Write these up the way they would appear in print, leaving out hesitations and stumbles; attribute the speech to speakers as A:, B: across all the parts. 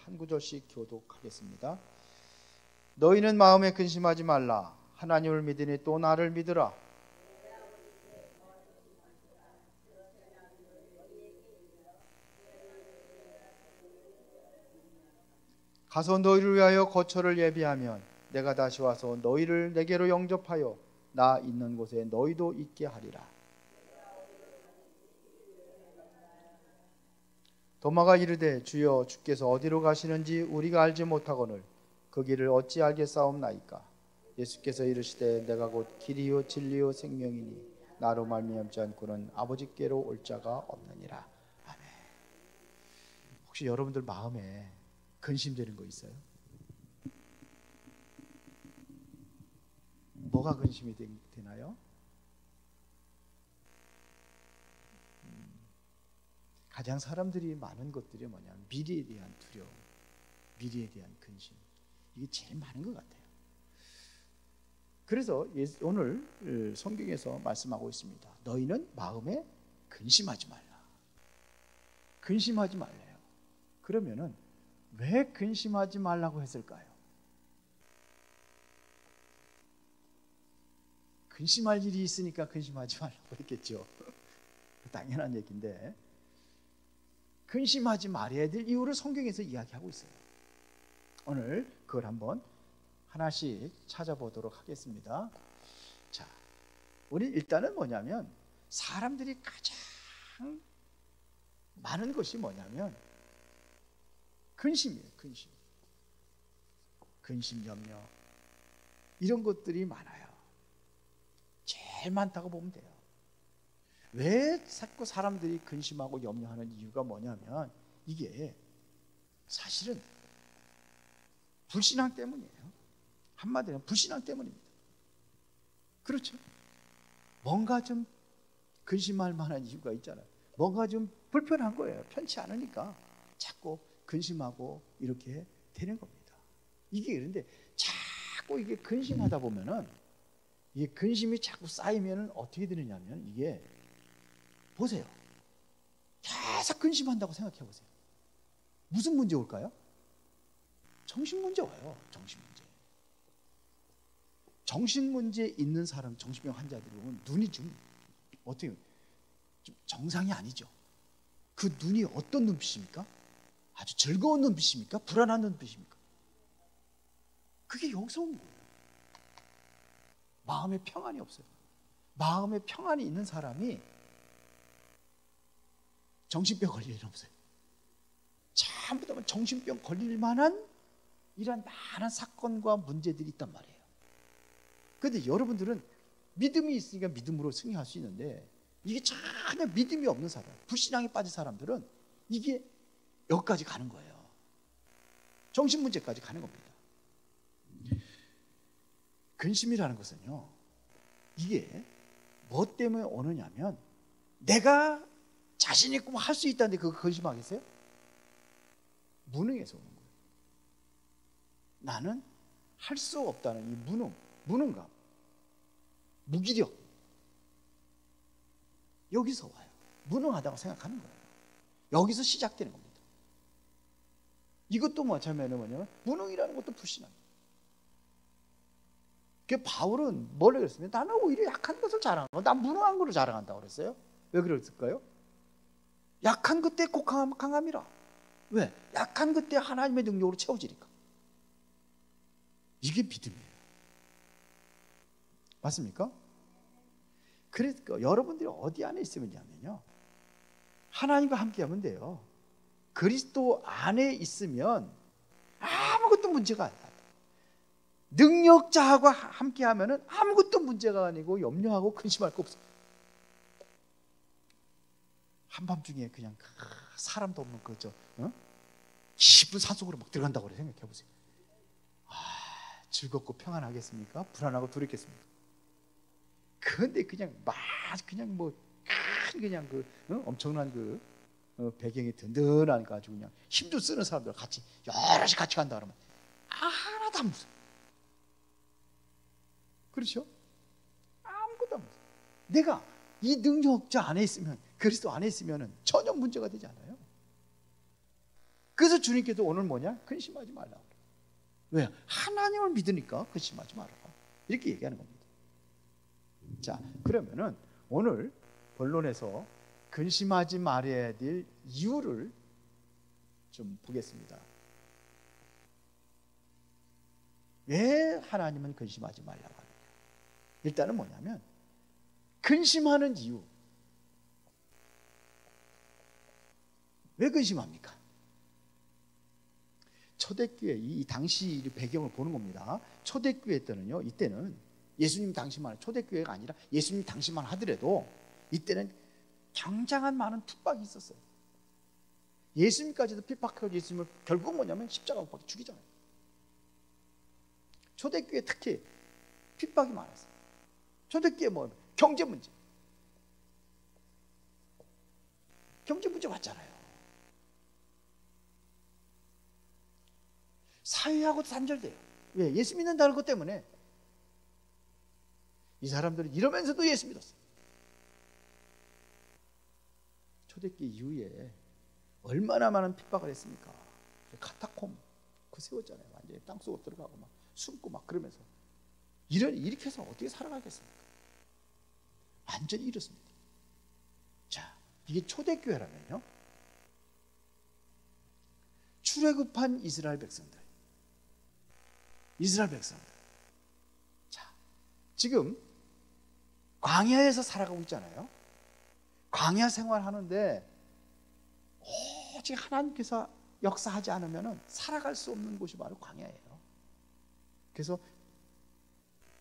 A: 한 구절씩 교독하겠습니다. 너희는 마음에 근심하지 말라. 하나님을 믿으니 또 나를 믿으라. 가서 너희를 위하여 거처를 예비하면 내가 다시 와서 너희를 내게로 영접하여 나 있는 곳에 너희도 있게 하리라. 도마가 이르되 주여 주께서 어디로 가시는지 우리가 알지 못하거늘 그 길을 어찌 알겠사옵나이까. 예수께서 이르시되 내가 곧 길이요 진리요 생명이니 나로 말미암지 않고는 아버지께로 올 자가 없느니라. 아멘. 혹시 여러분들 마음에 근심되는 거 있어요? 뭐가 근심이 되나요? 가장 사람들이 많은 것들이 뭐냐면 미래에 대한 두려움, 미래에 대한 근심, 이게 제일 많은 것 같아요. 그래서 오늘 성경에서 말씀하고 있습니다. 너희는 마음에 근심하지 말라. 근심하지 말래요. 그러면은 왜 근심하지 말라고 했을까요? 근심할 일이 있으니까 근심하지 말라고 했겠죠. 당연한 얘기인데 근심하지 말아야 될 이유를 성경에서 이야기하고 있어요. 오늘 그걸 한번 하나씩 찾아보도록 하겠습니다. 자, 우리 일단은 뭐냐면 사람들이 가장 많은 것이 뭐냐면 근심이에요. 근심, 염려 이런 것들이 많아요. 제일 많다고 보면 돼요. 왜 자꾸 사람들이 근심하고 염려하는 이유가 뭐냐면 이게 사실은 불신앙 때문이에요. 한마디로 불신앙 때문입니다. 그렇죠? 뭔가 좀 근심할 만한 이유가 있잖아요. 뭔가 좀 불편한 거예요. 편치 않으니까 자꾸 근심하고 이렇게 되는 겁니다. 이게 그런데 자꾸 이게 근심하다 보면은 이게 근심이 자꾸 쌓이면은 어떻게 되느냐면 이게 보세요. 계속 근심한다고 생각해 보세요. 무슨 문제 올까요? 정신 문제 와요. 정신 문제. 정신 문제 있는 사람, 정신병 환자들이 보면 눈이 좀 어떻게 좀 정상이 아니죠. 그 눈이 어떤 눈빛입니까? 아주 즐거운 눈빛입니까? 불안한 눈빛입니까? 그게 여기서 온 거예요. 마음에 평안이 없어요. 마음에 평안이 있는 사람이 정신병 걸릴 일 없어요. 전부 다 정신병 걸릴 만한 이런 많은 사건과 문제들이 있단 말이에요. 그런데 여러분들은 믿음이 있으니까 믿음으로 승리할 수 있는데 이게 전혀 믿음이 없는 사람, 불신앙에 빠진 사람들은 이게 여기까지 가는 거예요. 정신 문제까지 가는 겁니다. 근심이라는 것은요, 이게 뭐 때문에 오느냐면 내가 자신 있고 할 수 있다는데 그거 근심하겠어요? 무능해서 오는 거예요. 나는 할 수 없다는 이 무능감, 무기력, 여기서 와요. 무능하다고 생각하는 거예요. 여기서 시작되는 겁니다. 이것도 뭐냐면 무능이라는 것도 불신앙이에요. 그 바울은 뭘 그랬습니까? 나는 오히려 약한 것을 자랑하고 난 무능한 것을 자랑한다고 그랬어요. 왜 그랬을까요? 약한 그때 꼭 강함이라. 왜? 약한 그때 하나님의 능력으로 채워지니까. 이게 믿음이에요. 맞습니까? 그러니까 여러분들이 어디 안에 있으면요, 하나님과 함께 하면 돼요. 그리스도 안에 있으면 아무것도 문제가 안 나요. 능력자하고 함께 하면은 아무것도 문제가 아니고 염려하고 근심할 거 없어요. 한밤중에 그냥 사람도 없는 거죠. 깊은 산속으로 막 들어간다고 그래. 생각해 보세요. 즐겁고 평안하겠습니까? 불안하고 두렵겠습니까? 그런데 그냥 그냥 엄청난 배경이 든든한 가지고 그냥 힘도 쓰는 사람들 같이 여럿이 같이 간다 그러면 하나도 안 무서워. 그렇죠? 아무것도 안 무서워. 내가 이 능력자 안에 있으면, 그리스도 안에 있으면 전혀 문제가 되지 않아요. 그래서 주님께서 오늘 뭐냐? 근심하지 말라고. 왜? 하나님을 믿으니까 근심하지 말아라. 이렇게 얘기하는 겁니다. 자, 그러면은 오늘 본론에서 근심하지 말아야 될 이유를 좀 보겠습니다. 왜 하나님은 근심하지 말라고 하느냐? 일단은 뭐냐면 근심하는 이유. 왜 근심합니까? 초대교회 이 당시 배경을 보는 겁니다. 초대교회 때는요, 이때는 예수님 당시만 초대교회가 아니라 예수님 당시만 하더라도 이때는 굉장한 많은 핍박이 있었어요. 예수님까지도 핍박하고 예수님을 결국 뭐냐면 십자가 못 박혀 죽이잖아요. 초대교회 특히 핍박이 많았어요. 초대교회 뭐 경제 문제 왔잖아요. 사회하고도 단절돼요. 왜? 예수 믿는다는 것 때문에. 이 사람들은 이러면서도 예수 믿었어요. 초대교회 이후에 얼마나 많은 핍박을 했습니까? 카타콤 그 세웠잖아요. 완전히 땅속으로 들어가고 막 숨고 막 그러면서 이렇게 해서 어떻게 살아가겠습니까? 완전히 이렇습니다. 자, 이게 초대교회라면요, 출애굽한 이스라엘 백성들. 자, 지금 광야에서 살아가고 있잖아요. 광야 생활하는데 오직 하나님께서 역사하지 않으면 살아갈 수 없는 곳이 바로 광야예요. 그래서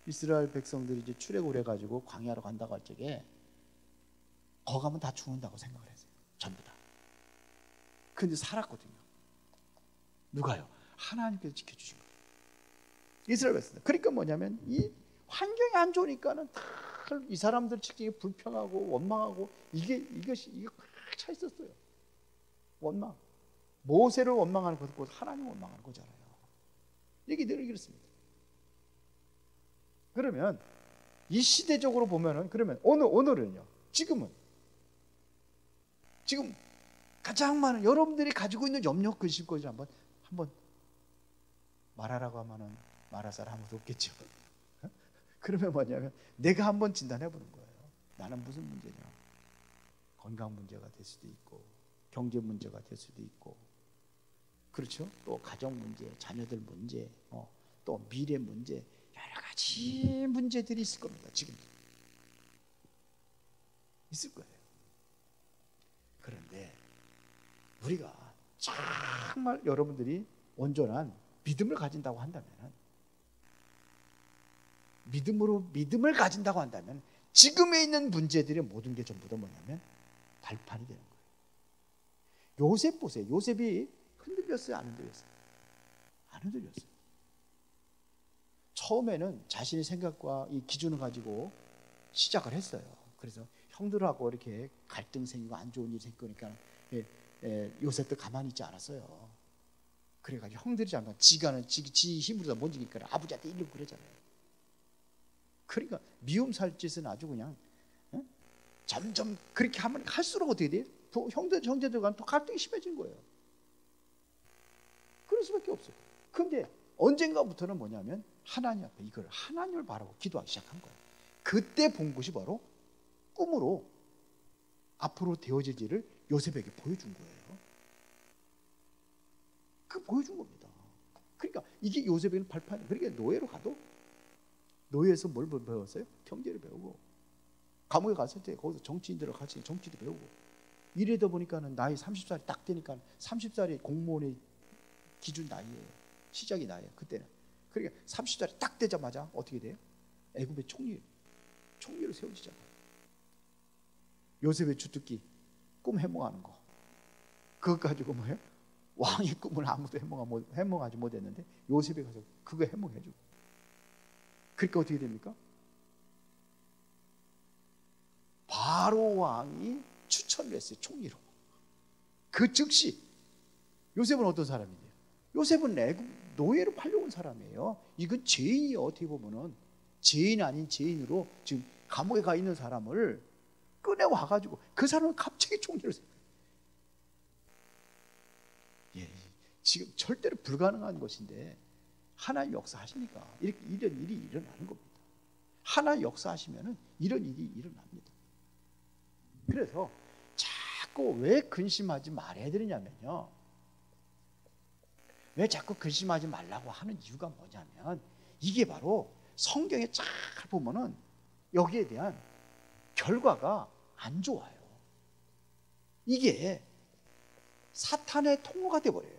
A: 이스라엘 백성들이 이제 출애굽을 해가지고 광야로 간다고 할 적에 거기 가면 다 죽는다고 생각을 했어요. 전부 다. 근데 살았거든요. 누가요? 하나님께서 지켜주신 거예요. 이스라엘 백성들. 그러니까 뭐냐면 이 환경이 안 좋으니까는 다 이 사람들 특징이 불평하고 원망하고 이것이 차 있었어요. 원망. 모세를 원망하는 것도 하나님 원망하는 거잖아요. 이게 늘 그렇습니다. 그러면 이 시대적으로 보면은 그러면 오늘은요. 지금 가장 많은 여러분들이 가지고 있는 염려 근심 것을 한번 말하라고 하면은 말할 사람 아무도 없겠죠. 그러면 뭐냐면 내가 한번 진단해 보는 거예요. 나는 무슨 문제냐? 건강 문제가 될 수도 있고 경제 문제가 될 수도 있고, 그렇죠? 또 가정 문제, 자녀들 문제, 또 미래 문제, 여러 가지 문제들이 있을 겁니다. 지금 있을 거예요. 그런데 우리가 정말 여러분들이 온전한 믿음을 가진다고 한다면, 믿음을 가진다고 한다면 지금에 있는 문제들의 모든 게 전부 다 뭐냐면 발판이 되는 거예요. 요셉 보세요. 요셉이 흔들렸어요? 안 흔들렸어요? 안 흔들렸어요. 처음에는 자신의 생각과 이 기준을 가지고 시작을 했어요. 그래서 형들하고 이렇게 갈등 생기고 안 좋은 일이 생기니까 요셉도 가만히 있지 않았어요. 그래가지고 형들이 잠깐 지 힘으로 못 이기니까 아버지한테 이기고 그러잖아요. 그러니까 미움 살 짓은 아주 그냥 점점 그렇게 하면 할수록 어떻게 돼요? 형제들 간에 또 갈등이 심해진 거예요. 그럴 수밖에 없어요. 그런데 언젠가부터는 뭐냐면 하나님 앞에 이걸 하나님을 바라고 기도하기 시작한 거예요. 그때 본 것이 바로 꿈으로 앞으로 되어질 일을 요셉에게 보여준 거예요. 그 보여준 겁니다. 그러니까 이게 요셉에게는 발판이에요. 그러니까 노예로 가도 노예에서 뭘 배웠어요? 경제를 배우고, 감옥에 갔을 때 거기서 정치인들과 같이 정치도 배우고, 이러다 보니까는 나이 30살이 딱 되니까 30살이 공무원의 기준 나이예요. 시작이 나이예요. 그때는. 그러니까 30살이 딱 되자마자 어떻게 돼요? 애굽의 총리로 세워지잖아요. 요셉의 주특기 꿈 해몽하는 거, 그것 가지고 뭐예요? 왕의 꿈을 아무도 해몽하지 못했는데 요셉이 가서 그거 해몽해주고. 그러니까 어떻게 됩니까? 바로 왕이 추천을 했어요. 총리로. 그 즉시. 요셉은 어떤 사람이에요? 요셉은 애굽 노예로 팔려온 사람이에요. 이건 죄인이에요. 어떻게 보면은 죄인 아닌 죄인으로 지금 감옥에 가 있는 사람을 꺼내와가지고 그 사람은 갑자기 총리로 세워요. 예, 지금 절대로 불가능한 것인데 하나님 역사하시니까 이런 일이 일어나는 겁니다. 하나님 역사하시면 이런 일이 일어납니다. 그래서 자꾸 왜 근심하지 말아야 되느냐면요, 왜 자꾸 근심하지 말라고 하는 이유가 뭐냐면, 이게 바로 성경에 잘 보면은 여기에 대한 결과가 안 좋아요. 이게 사탄의 통로가 되어버려요.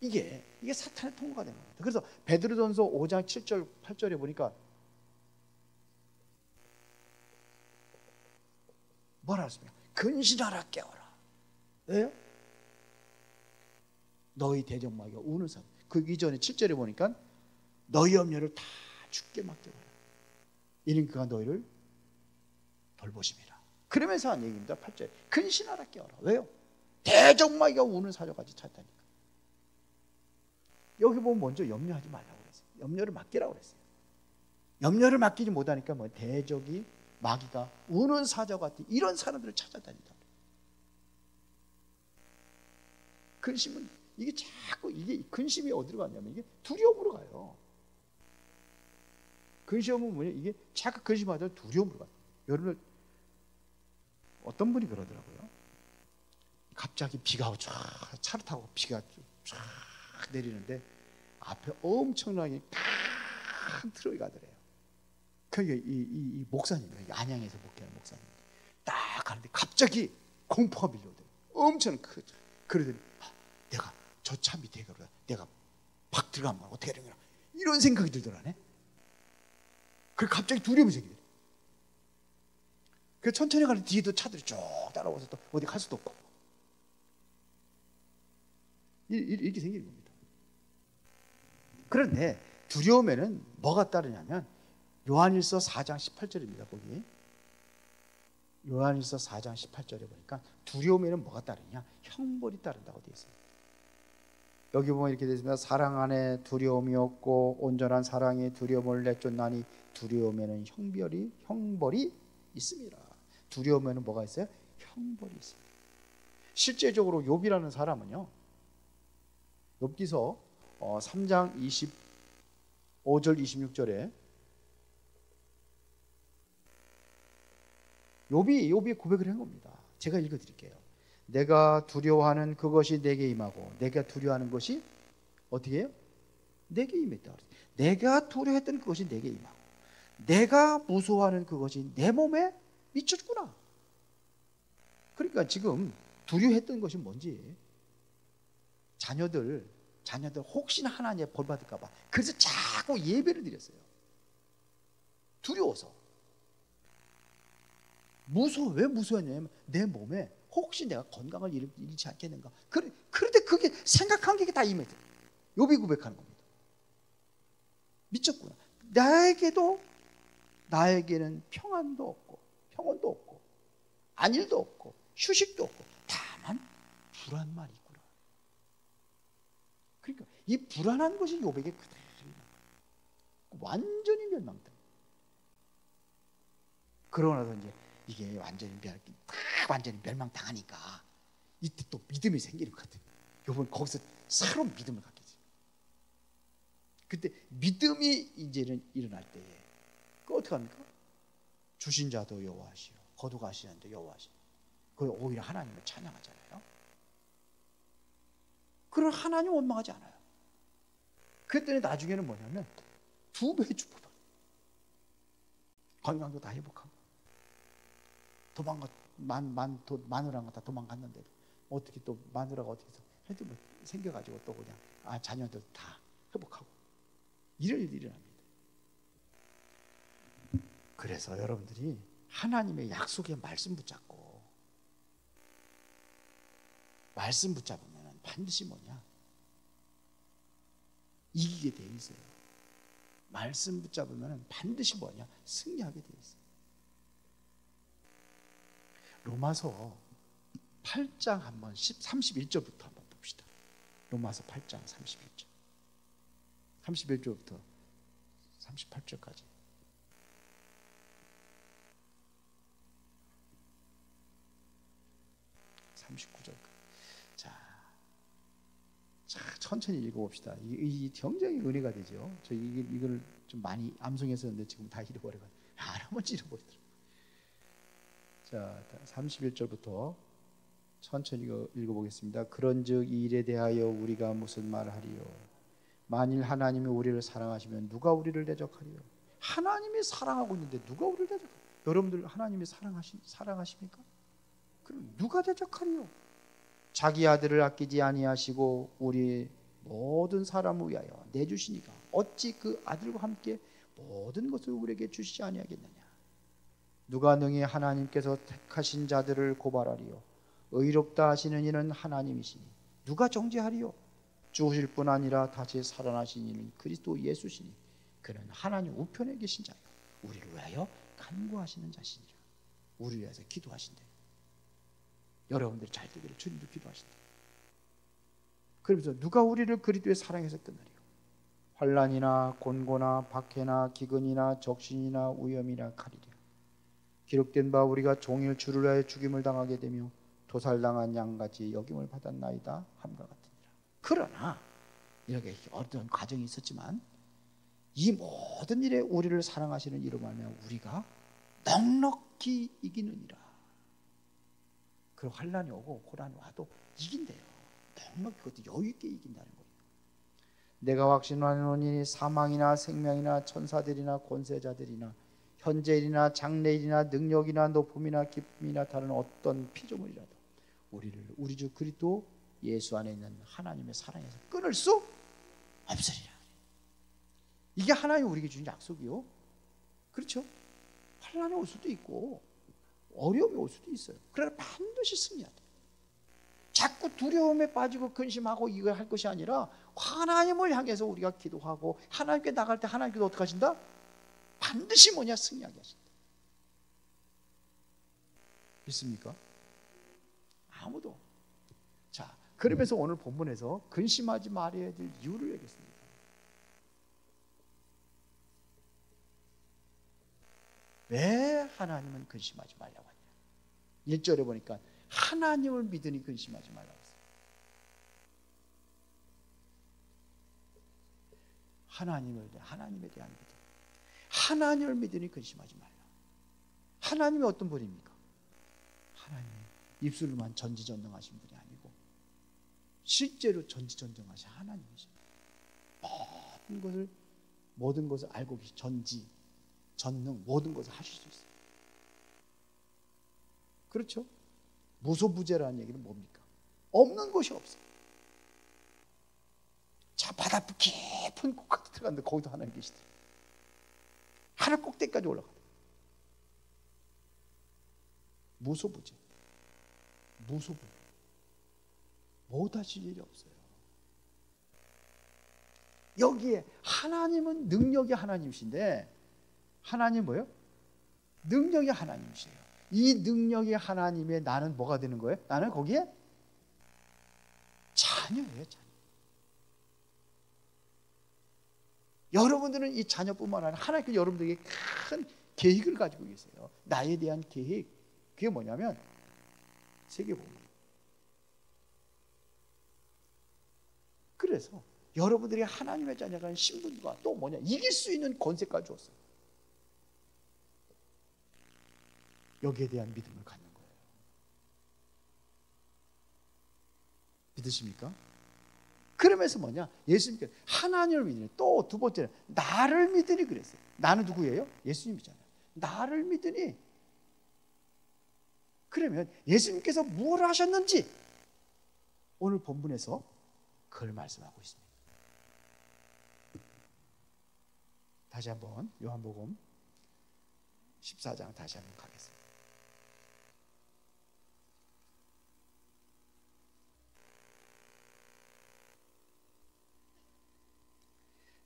A: 이게 사탄의 통로가 되는 겁니다. 그래서 베드로전서 5장 7절 8절에 보니까 뭐라 했습니까? 근신하라 깨어라. 왜요? 너희 대적마귀가 우는 사람. 그 이전에 7절에 보니까 너희 염려를 다 주께 맡겨라. 이는 그가 너희를 돌보심이라. 그러면서 한 얘기입니다. 8절에 근신하라 깨어라. 왜요? 대적마귀가 우는 사자같이 찾다니까. 여기 보면 먼저 염려하지 말라고 그랬어요. 염려를 맡기라고 그랬어요. 염려를 맡기지 못하니까 뭐 대적이 마귀가 우는 사자 같은 이런 사람들을 찾아다닌다. 근심은 이게 자꾸 이게 근심이 어디로 가냐면 이게 두려움으로 가요. 근심은 뭐냐? 이게 자꾸 근심하다 두려움으로 가요. 여러분 어떤 분이 그러더라고요. 갑자기 비가 쫙 차를 타고 비가 쫙 내리는데 앞에 엄청나게 큰 트럭이 가더래요. 그게 이 목사님이에요. 안양에서 목회하는 목사님. 딱 가는데 갑자기 공포가 밀려오더래요. 엄청 크죠. 그러더니 내가 저 차 밑에 가서 내가 팍 들어가면 어떻게 되냐 이런 생각이 들더라네. 그래 갑자기 두려움이 생기더래. 그래서 천천히 가는 뒤에도 차들이 쭉 따라와서 또 어디 갈 수도 없고 이렇게 생기는 겁니다. 그런데 두려움에는 뭐가 따르냐면 요한일서 4장 18절입니다. 거기 요한일서 4장 18절에 보니까 두려움에는 뭐가 따르냐? 형벌이 따른다고 되어 있습니다. 여기 보면 이렇게 되어 있습니다. 사랑 안에 두려움이 없고 온전한 사랑이 두려움을 내쫓나니 두려움에는 형벌이 있습니다. 두려움에는 뭐가 있어요? 형벌이 있습니다. 실제적으로 욥이라는 사람은요, 욥기서 3장 25절 26절에 욥이 고백을 한 겁니다. 제가 읽어드릴게요. 내가 두려워하는 그것이 내게 임하고 내가 두려워하는 것이 어떻게 해요? 내게 임했다. 내가 두려워했던 그것이 내게 임하고 내가 무서워하는 그것이 내 몸에 미쳤구나. 그러니까 지금 두려워했던 것이 뭔지, 자녀들 혹시나 하나님의 벌 받을까 봐 그래서 자꾸 예배를 드렸어요. 두려워서. 왜 무서웠냐면 내 몸에 혹시 내가 건강을 잃지 않겠는가. 그런데 그게 생각한 게 다 임했어요. 욥이 고백하는 겁니다. 미쳤구나. 나에게는 평안도 없고 평온도 없고 안일도 없고 휴식도 없고 다만 불안만 있구나. 그러니까 이 불안한 것이 욥에게 그대로 있는 거예요. 완전히 멸망당. 그러고 나서 이제 이게 완전히 멸망당하니까 이때 또 믿음이 생기는 것 같아요. 욥은 거기서 새로운 믿음을 갖게 돼요. 그때 믿음이 이제는 일어날 때에 그 어떻게 합니까? 주신 자도 여호와시요 거두가시는 자도 여호와시요. 그 오히려 하나님을 찬양하잖아요. 그런 하나님 원망하지 않아요. 그랬더니 나중에는 뭐냐면 2배의 축복을 받아요. 건강도 다 회복하고 마누라가 다 도망갔는데도 어떻게 또 마누라가 어떻게 해서 하여튼 뭐 생겨가지고 또 그냥 자녀들 다 회복하고 이런 일이 일어납니다. 그래서 여러분들이 하나님의 약속의 말씀 붙잡고 말씀 붙잡으면 반드시 뭐냐? 이기게 돼 있어요. 말씀 붙잡으면 반드시 뭐냐? 승리하게 돼 있어요. 로마서 8장 한번 31절부터 한번 봅시다. 로마서 8장 31절 31절부터 38절까지. 39절. 자, 천천히 읽어봅시다. 이 굉장히 은혜가 되죠. 저 이걸 좀 많이 암송했었는데 지금 다 잃어버려가지고 할아버지 잃어버리더라고요. 자, 31절부터 천천히 읽어보겠습니다. 그런즉 이 일에 대하여 우리가 무슨 말을 하리요? 만일 하나님이 우리를 사랑하시면 누가 우리를 대적하리요? 하나님이 사랑하고 있는데 누가 우리를 대적하리요? 여러분들 하나님이 사랑하십니까? 그럼 누가 대적하리요? 자기 아들을 아끼지 아니하시고 우리 모든 사람을 위하여 내주시니까 어찌 그 아들과 함께 모든 것을 우리에게 주시지 아니하겠느냐? 누가 능히 하나님께서 택하신 자들을 고발하리요? 의롭다 하시는 이는 하나님이시니 누가 정죄하리요? 죽으실 뿐 아니라 다시 살아나신 이는 그리스도 예수시니 그는 하나님 우편에 계신 자요 우리를 위하여 간구하시는 자시니라. 우리를 위해서 기도하신대. 여러분들이 잘 되기를 주님도 기도하신다. 그러면서 누가 우리를 그리스도의 사랑에서 끊으리요? 환난이나 곤고나 박해나 기근이나 적신이나 위험이나 칼이랴. 기록된 바 우리가 종일 주를 위하여 죽임을 당하게 되며 도살당한 양같이 여김을 받았나이다 함과 같으니라. 그러나 이렇게 어떤 과정이 있었지만 이 모든 일에 우리를 사랑하시는 이로 말하면 우리가 넉넉히 이기느니라. 그 환난이 오고 고난이 와도 이긴대요. 넉넉히 그것도 여유 있게 이긴다는 거예요. 내가 확신하노니 사망이나 생명이나 천사들이나 권세자들이나 현재일이나 장래일이나 능력이나 높음이나 기쁨이나 다른 어떤 피조물이라도 우리를 우리 주 그리스도 예수 안에 있는 하나님의 사랑에서 끊을 수 없으리라. 이게 하나님이 우리에게 주신 약속이요. 그렇죠? 환난이 올 수도 있고 어려움이 올 수도 있어요. 그러나 반드시 승리하다. 자꾸 두려움에 빠지고 근심하고 이걸 할 것이 아니라 하나님을 향해서 우리가 기도하고 하나님께 나갈 때 하나님께서 어떻게 하신다? 반드시 승리하게 하신다. 믿습니까? 아무도. 자, 그러면서 오늘 본문에서 근심하지 말아야 될 이유를 얘기했습니다. 왜 하나님은 근심하지 말라고 하냐? 1절에 보니까 하나님을 믿으니 근심하지 말라고 했어요. 하나님에 대한 믿음. 하나님을 믿으니 근심하지 말라. 하나님이 어떤 분입니까? 하나님이 입술로만 전지전능하신 분이 아니고 실제로 전지전능하신 하나님이십니다. 모든 것을 알고 계신 전능 모든 것을 하실 수 있어요. 그렇죠? 무소부재라는 얘기는 뭡니까? 없는 것이 없어요. 자, 바다 깊은 곳까지 들어갔는데 거기도 하나님 계시더라고요. 하늘 꼭대기까지 올라가요. 무소부재. 못 하실 일이 없어요. 여기에 하나님은 능력이 하나님이신데 하나님 뭐예요? 능력이 하나님이세요. 이 능력이 하나님의 나는 뭐가 되는 거예요? 나는 거기에 자녀예요. 자녀. 여러분들은 이 자녀뿐만 아니라 하나님께서 여러분들에게 큰 계획을 가지고 계세요. 나에 대한 계획. 그게 뭐냐면 세계복음. 그래서 여러분들이 하나님의 자녀라는 신분과 또 이길 수 있는 권세까지 줬어요. 여기에 대한 믿음을 갖는 거예요. 믿으십니까? 그러면서 예수님께서 하나님을 믿으니 또 두 번째는 나를 믿으니 그랬어요. 나는 누구예요? 예수님이잖아요. 나를 믿으니. 그러면 예수님께서 뭘 하셨는지 오늘 본문에서 그걸 말씀하고 있습니다. 다시 한번 요한복음 14장 다시 한번 가겠습니다.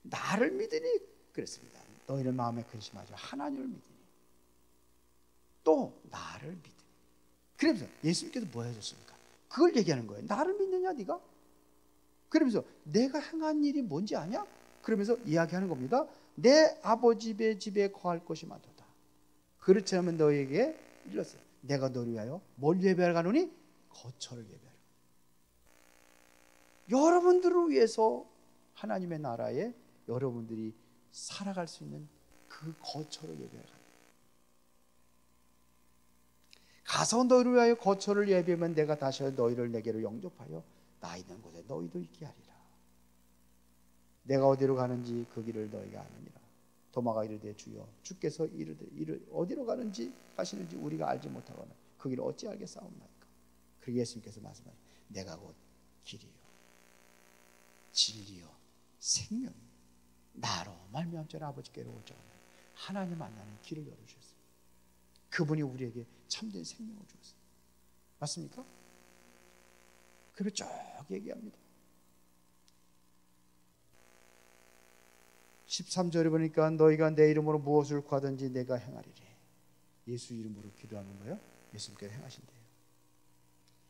A: 나를 믿으니 그랬습니다. 너희는 마음에 근심하지 마. 하나님을 믿으니 또 나를 믿으니. 그러면서 예수님께서 뭐 해줬습니까? 그걸 얘기하는 거예요. 나를 믿느냐 네가? 그러면서 내가 행한 일이 뭔지 아냐? 그러면서 이야기하는 겁니다. 내 아버지 집에 거할 것이 많도다. 그렇지 않으면 너에게 일렀어요. 내가 너를 위하여 뭘 예배하러 가노니? 거처를 예배하라. 여러분들을 위해서 하나님의 나라에 여러분들이 살아갈 수 있는 그 거처를 예배하라. 가서 너희를 위하여 거처를 예비하면 내가 다시 너희를 내게로 영접하여 나 있는 곳에 너희도 있게 하리라. 내가 어디로 가는지 그 길을 너희가 아느니라. 도마가 이르되 주여 주께서 이르되 어디로 가는지 하시는지 우리가 알지 못하거나 그 길을 어찌 알겠사옵나이까. 그리고 예수님께서 말씀하시되 내가 곧 길이요 진리요 생명 나로 말미암아 아버지께로 올 자가 하나님 만나는 길을 열어주셨어요. 그분이 우리에게 참된 생명을 주었어요. 맞습니까? 그리고 쭉 얘기합니다. 13절에 보니까 너희가 내 이름으로 무엇을 구하든지 내가 행하리래. 예수 이름으로 기도하는 거예요. 예수님께서 행하신대요.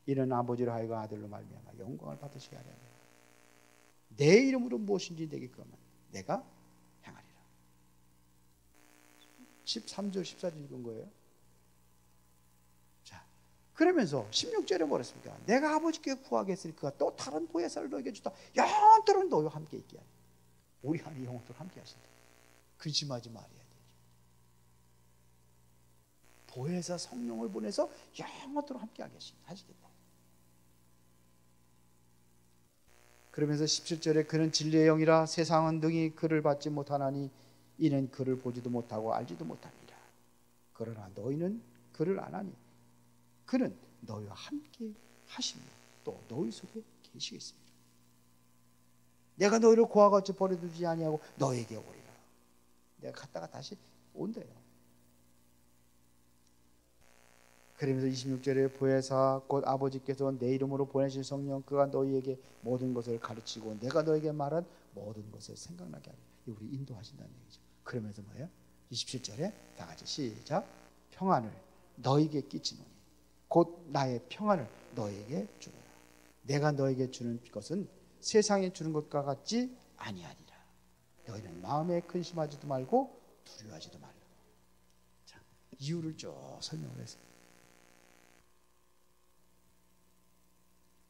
A: 이는 아버지로 하여금 아들로 말미암아 영광을 받으시게 하려 합니다. 내 이름으로 무엇인지 내게 구하면 내가 행하리라. 13절 14절 읽은 거예요. 자, 그러면서 16절에 뭐랬습니까? 내가 아버지께 구하겠으니 그가 또 다른 보혜사를 너에게 주다 영원토록 너희와 함께 있게 하리. 우리 안에 영원토록 함께 하신다. 근심하지 말아야 되죠. 보혜사 성령을 보내서 영원토록 함께 하시겠다. 그러면서 17절에 그는 진리의 영이라 세상은 능히 그를 받지 못하나니 이는 그를 보지도 못하고 알지도 못합니다. 그러나 너희는 그를 아나니 그는 너희와 함께 하시며 또 너희 속에 계시겠습니다. 내가 너희를 고와 같이 버려두지 아니하고 너에게 오리라. 내가 갔다가 다시 온대요. 그러면서 26절에 보혜사 곧 아버지께서 내 이름으로 보내신 성령 그가 너희에게 모든 것을 가르치고 내가 너에게 말한 모든 것을 생각나게 하리라. 우리 인도하신다는 얘기죠. 그러면서 뭐예요? 27절에 다 같이 시작. 평안을 너희에게 끼치노니 곧 나의 평안을 너희에게 주노라. 내가 너희에게 주는 것은 세상에 주는 것과 같지 아니하니라. 너희는 마음에 근심하지도 말고 두려워하지도 말라. 자, 이유를 쭉 설명을 했어요.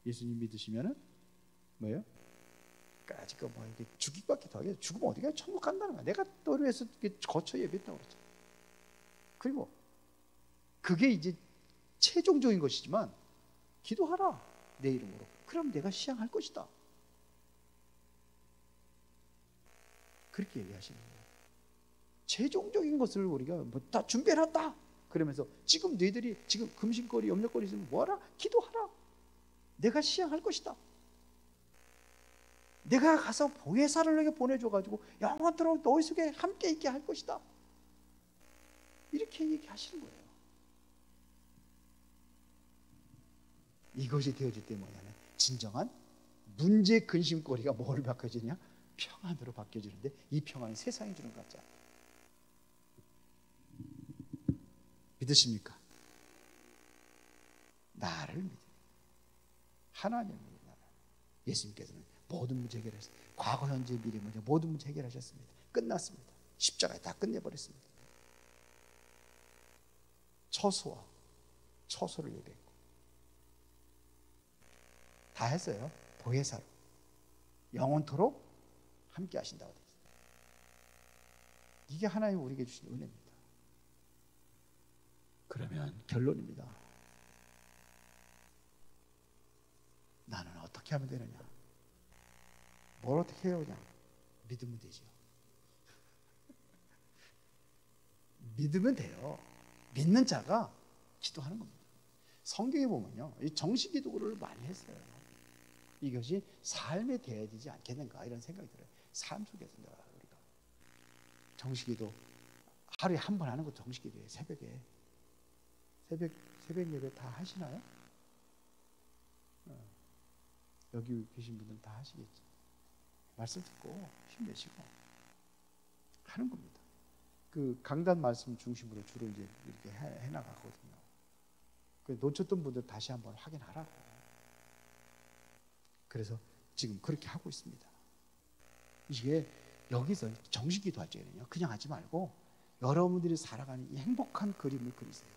A: 예수님 믿으시면은 뭐예요? 까짓 거 뭐 이렇게 죽기밖에 더 하겠어. 죽으면 어디가 천국 간다는 거야. 내가 너를 위해서 거처 예배했다고 그랬죠. 그리고 그게 이제 최종적인 것이지만 기도하라 내 이름으로. 그럼 내가 시향할 것이다. 그렇게 얘기하시는 거예요. 최종적인 것을 우리가 뭐 다 준비해놨다. 그러면서 지금 너희들이 지금 금신거리 염려거리 있으면 뭐하라? 기도하라. 내가 시향할 것이다. 내가 가서 보혜사를 너에게 보내줘가지고 영원토록 너희 속에 함께 있게 할 것이다. 이렇게 얘기하시는 거예요. 이것이 되어질 때 뭐냐면 진정한 문제 근심거리가 뭘 바뀌어지냐? 평안으로 바뀌어지는데 이 평안은 세상이 주는 것 같지 않아요. 믿으십니까? 나를 믿으라. 하나님을 믿으라. 예수님께서는 모든 문제 해결하셨습니다. 과거, 현재, 미래 문제 모든 문제 해결하셨습니다. 끝났습니다. 십자가에 다 끝내버렸습니다. 처소를 예배했고 다 했어요. 보혜사로 영원토록 함께 하신다고 되어 있습니다. 이게 하나님 우리에게 주신 은혜입니다. 그러면 결론입니다. 나는 어떻게 하면 되느냐? 뭘 어떻게 해야 하냐? 믿으면 되죠. 믿으면 돼요. 믿는 자가 기도하는 겁니다. 성경에 보면요, 이 정식 기도를 많이 했어요. 이것이 삶에 되어야 되지 않겠는가 이런 생각이 들어요. 삶 속에서 우리가 정식 기도 하루에 한 번 하는 것도 정식 기도예요. 새벽에 새벽 예배 다 하시나요? 여기 계신 분들은 다 하시겠죠. 말씀 듣고 힘내시고 하는 겁니다. 그 강단 말씀 중심으로 주로 이제 이렇게 해나가거든요. 놓쳤던 분들 다시 한번 확인하라고. 그래서 지금 그렇게 하고 있습니다. 이게 여기서 정식 기도할 때는요, 그냥 하지 말고 여러분들이 살아가는 이 행복한 그림을 그리세요.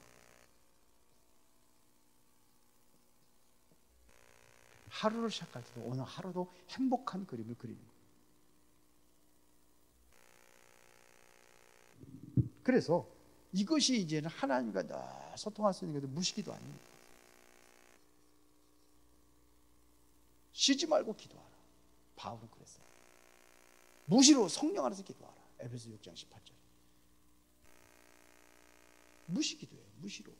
A: 하루를 시작할 때도 오늘 하루도 행복한 그림을 그리는 거예요. 그래서 이것이 이제는 하나님과 늘 소통할 수 있는 것도 무시기도 아닙니다. 쉬지 말고 기도하라. 바울은 그랬어요. 무시로 성령 안에서 기도하라. 에베소 6장 18절. 무시 기도예요. 무시로.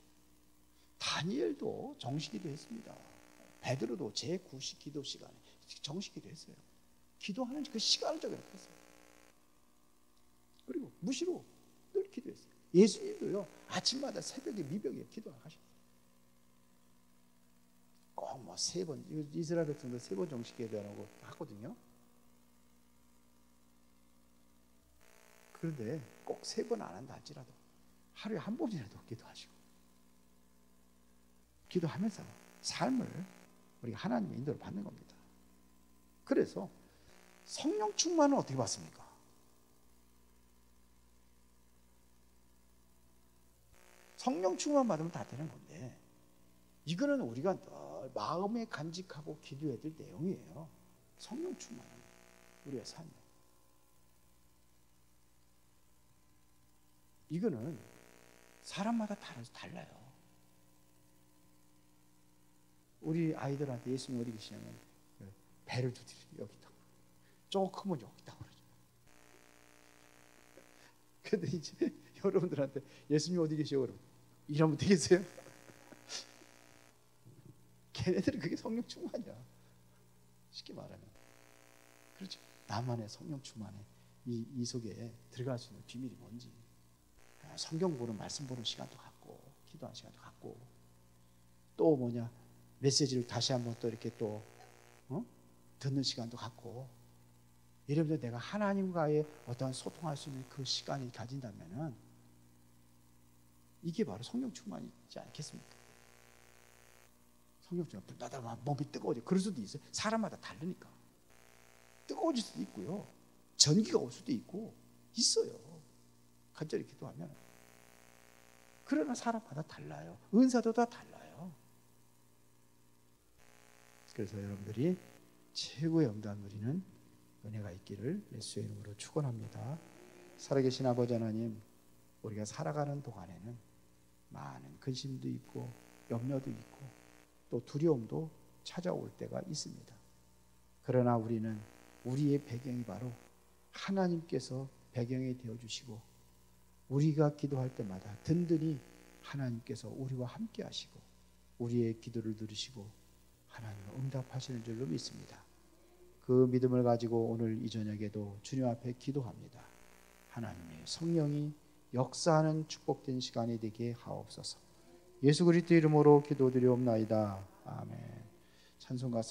A: 다니엘도 정식 기도했습니다. 베드로도 제9식 기도 시간에 정식 기도했어요. 기도하는 그 시간을 적용했어요. 그리고 무시로 늘 기도했어요. 예수님도요, 아침마다 새벽에 미벽에 기도하셨어요. 꼭 뭐 3번, 이스라엘 백성도 3번 정식 기도하라고 하거든요. 그런데 꼭 3번 안 한다 할지라도 하루에 한 번이라도 기도하시고, 기도하면서 삶을 우리가 하나님의 인도를 받는 겁니다. 그래서 성령 충만은 어떻게 받습니까? 성령 충만 받으면 다 되는 건데, 이거는 우리가 늘 마음에 간직하고 기도해야 될 내용이에요. 성령 충만은 우리의 삶에. 이거는 사람마다 달라요. 우리 아이들한테 예수님 어디 계시냐면 배를 두드려 여기다, 조금 여기다 그러죠. 근데 이제 여러분들한테 예수님 어디 계시오 그러면 이러면 되겠어요? 걔네들은 그게 성령 충만이야. 쉽게 말하면. 그렇죠. 나만의 성령 충만에 이 속에 들어갈 수 있는 비밀이 뭔지, 성경 보는 말씀 보는 시간도 갖고, 기도하는 시간도 갖고, 또 뭐냐, 메시지를 다시 한번 또 이렇게 또 듣는 시간도 갖고, 이러면서 내가 하나님과의 어떠한 소통할 수 있는 그 시간이 가진다면은 이게 바로 성령 충만이지 않겠습니까? 성령 충만, 나다 몸이 뜨거워져. 그럴 수도 있어요. 사람마다 다르니까. 뜨거워질 수도 있고요, 전기가 올 수도 있고 있어요. 간절히 기도하면. 그러나 사람마다 달라요. 은사도 다 달라요. 그래서 여러분들이 최고의 응답 누리는 은혜가 있기를 예수의 이름으로 축원합니다. 살아계신 아버지 하나님, 우리가 살아가는 동안에는 많은 근심도 있고 염려도 있고 또 두려움도 찾아올 때가 있습니다. 그러나 우리는 우리의 배경이 바로 하나님께서 배경이 되어주시고, 우리가 기도할 때마다 든든히 하나님께서 우리와 함께 하시고 우리의 기도를 들으시고 하나님은 응답하시는 줄로 믿습니다. 그 믿음을 가지고 오늘 이 저녁에도 주님 앞에 기도합니다. 하나님의 성령이 역사하는 축복된 시간이 되게 하옵소서. 예수 그리스도 이름으로 기도드리옵나이다. 아멘. 찬송가